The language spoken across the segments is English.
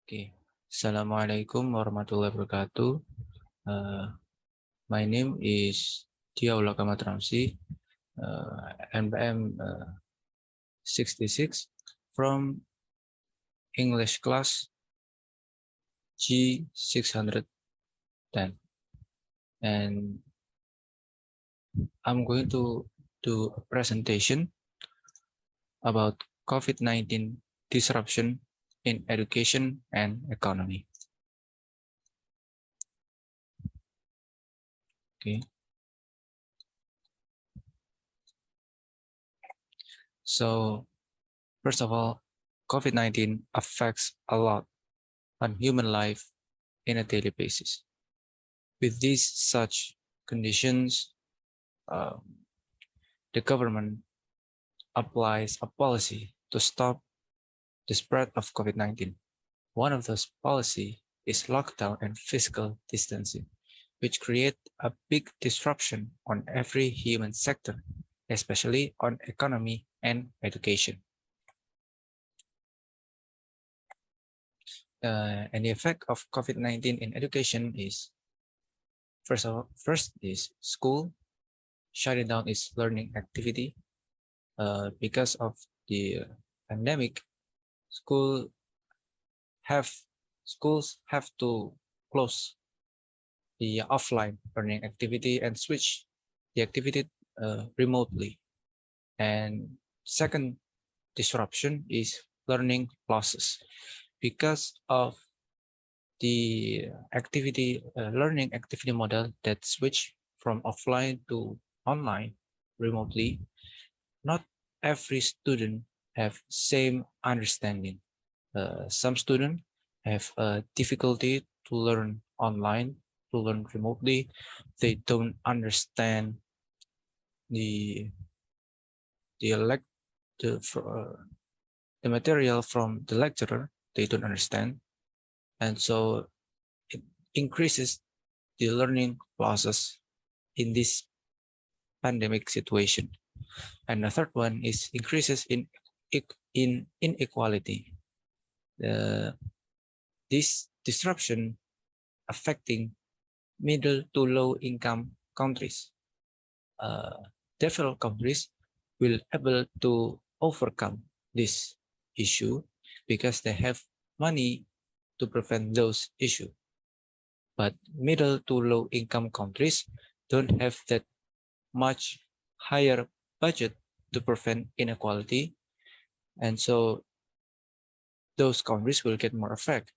Okay. Assalamualaikum warahmatullahi wabarakatuh. My name is Dhiya Ulhaq Ahmad Ramsi, NPM 66 from English class G610. And I'm going to do a presentation about COVID-19 disruption in education and economy. Okay. So first of all, COVID-19 affects a lot on human life in a daily basis. With these such conditions, the government applies a policy to stop the spread of COVID-19. One of those policies is lockdown and physical distancing, which create a big disruption on every human sector, especially on economy and education. And the effect of COVID-19 in education is, first is school shutting down its learning activity. Because of the pandemic, schools have to close the offline learning activity and switch the activity remotely. And second disruption is learning losses. Because of the learning activity model that switch from offline to online remotely, not every student have same understanding. Some students have difficulty to learn online, to learn remotely. They don't understand the the elect the, the material from the lecturer. They don't understand, and so it increases the learning losses in this pandemic situation. And the third one is increases in inequality. This disruption affecting middle to low income countries. Developed countries will able to overcome this issue because they have money to prevent those issues. But middle to low income countries don't have that much higher budget to prevent inequality, and so those countries will get more effect.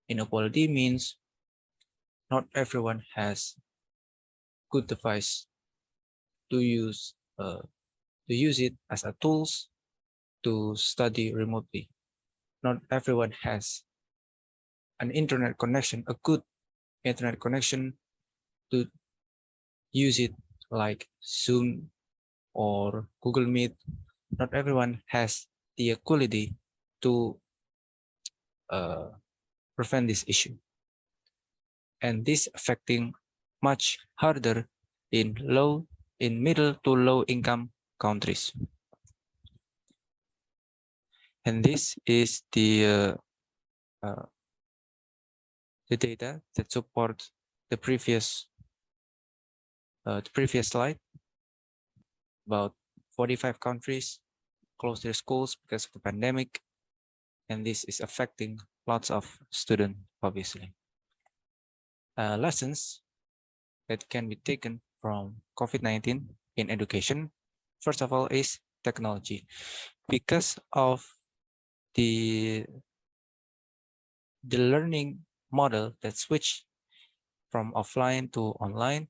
Inequality means not everyone has good device to use it as a tools to study remotely. Not everyone has an internet connection, a good internet connection to use it like Zoom or Google Meet. Not everyone has the ability to prevent this issue. And this affecting much harder in middle to low income countries. And this is the data that support the previous slide. About 45 countries closed their schools because of the pandemic, and this is affecting lots of students, obviously. Lessons that can be taken from COVID-19 in education, first of all, is technology. Because of the learning model that switched from offline to online,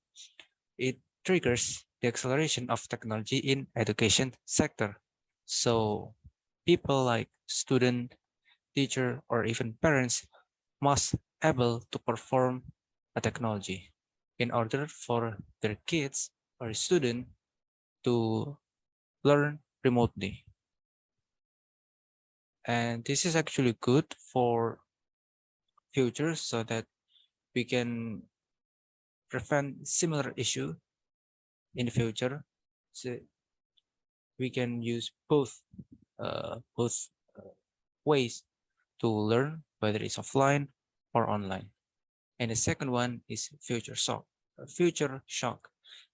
it triggers the acceleration of technology in education sector. So people like student, teacher, or even parents must able to perform a technology in order for their kids or student to learn remotely. And this is actually good for future so that we can prevent similar issue in the future. So we can use both ways to learn, whether it's offline or online. And the second one is future shock. Future shock.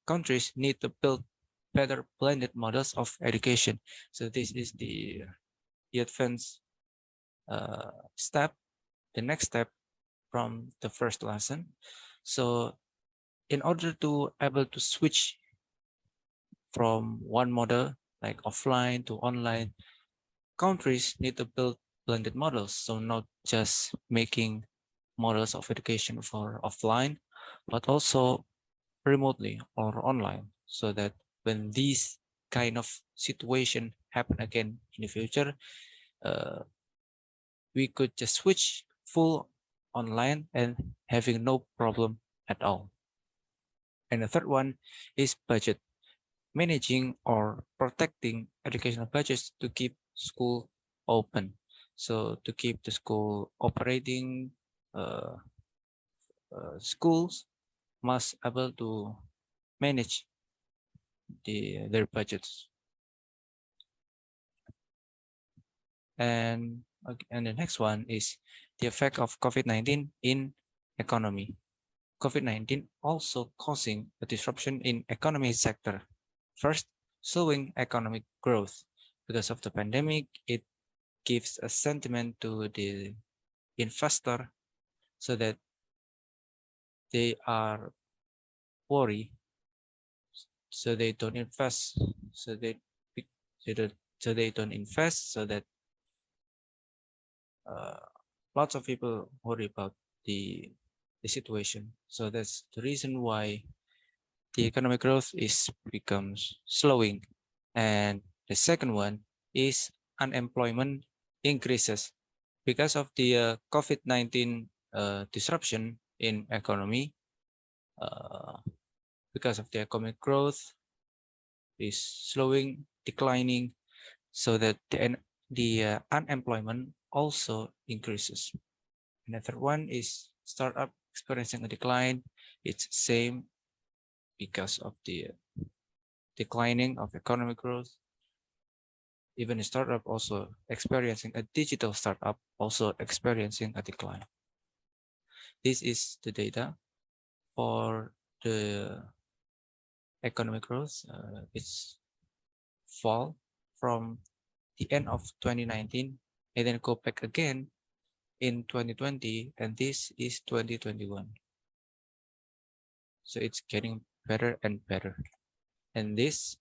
Countries need to build better blended models of education. So this is the advanced step, the next step from the first lesson. So in order to able to switch from one model like offline to online, countries need to build blended models. So not just making models of education for offline, but also remotely or online, so that when these kind of situation happen again in the future, uh, we could just switch full online and having no problem at all. And the third one is budget, managing or protecting educational budgets to keep school open. So to keep the school operating, uh, schools must able to manage their budgets. And the next one is the effect of COVID-19 in economy. COVID-19 also causing a disruption in economy sector. First, slowing economic growth. Because of the pandemic, it gives a sentiment to the investor so that they are worried, so they don't invest, so they so they don't invest, so that uh, lots of people worry about the situation. So that's the reason why the economic growth is becomes slowing. And the second one is unemployment increases because of the COVID-19 disruption in economy. Because of the economic growth is slowing, declining, so that the unemployment also increases. And the third one is startup experiencing a decline. It's same because of the declining of economic growth. Even a startup also experiencing a digital startup also experiencing a decline. This is the data for the economic growth. It's fall from the end of 2019 and then go back again in 2020, and this is 2021. So it's getting better and better. And this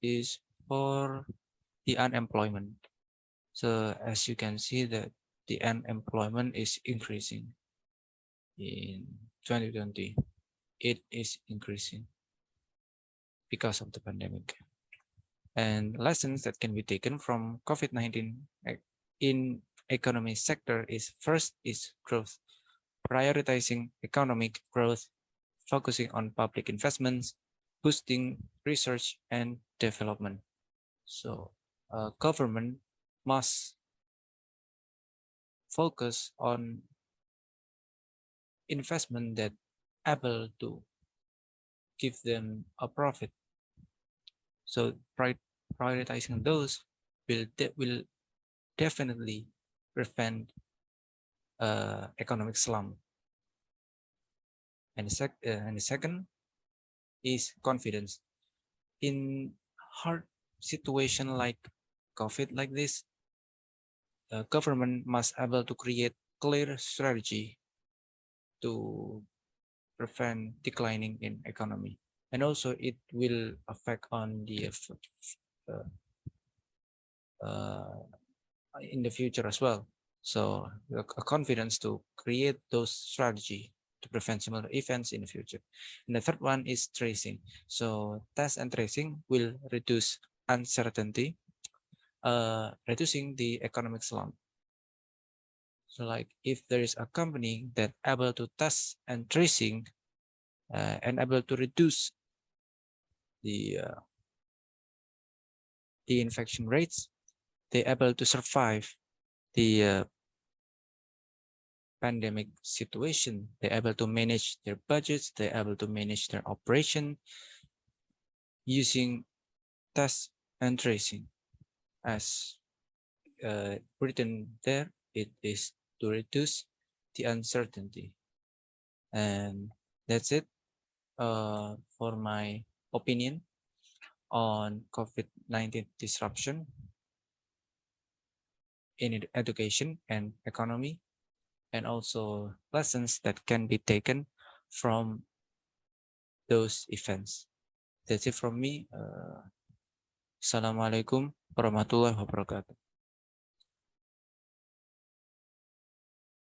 is for the unemployment. So as you can see that the unemployment is increasing in 2020. It is increasing because of the pandemic. And lessons that can be taken from COVID-19 in economy sector is first is growth, prioritizing economic growth, focusing on public investments, boosting research and development. So government must focus on investment that able to give them a profit. So prioritizing those will definitely prevent economic slump. And the second is confidence. In hard situation like COVID like this, government must able to create clear strategy to prevent declining in economy. And also it will affect on the uh, uh, in the future as well. So a confidence to create those strategy to prevent similar events in the future. And the third one is tracing. So test and tracing will reduce uncertainty, reducing the economic slump. So like if there is a company that able to test and tracing and able to reduce the infection rates, they able to survive the pandemic situation. They're able to manage their budgets, they're able to manage their operation using test and tracing as written there, it is to reduce the uncertainty. And that's it for my opinion on COVID-19 disruption in education and economy, and also lessons that can be taken from those events. That's it from me. Assalamualaikum warahmatullahi wabarakatuh.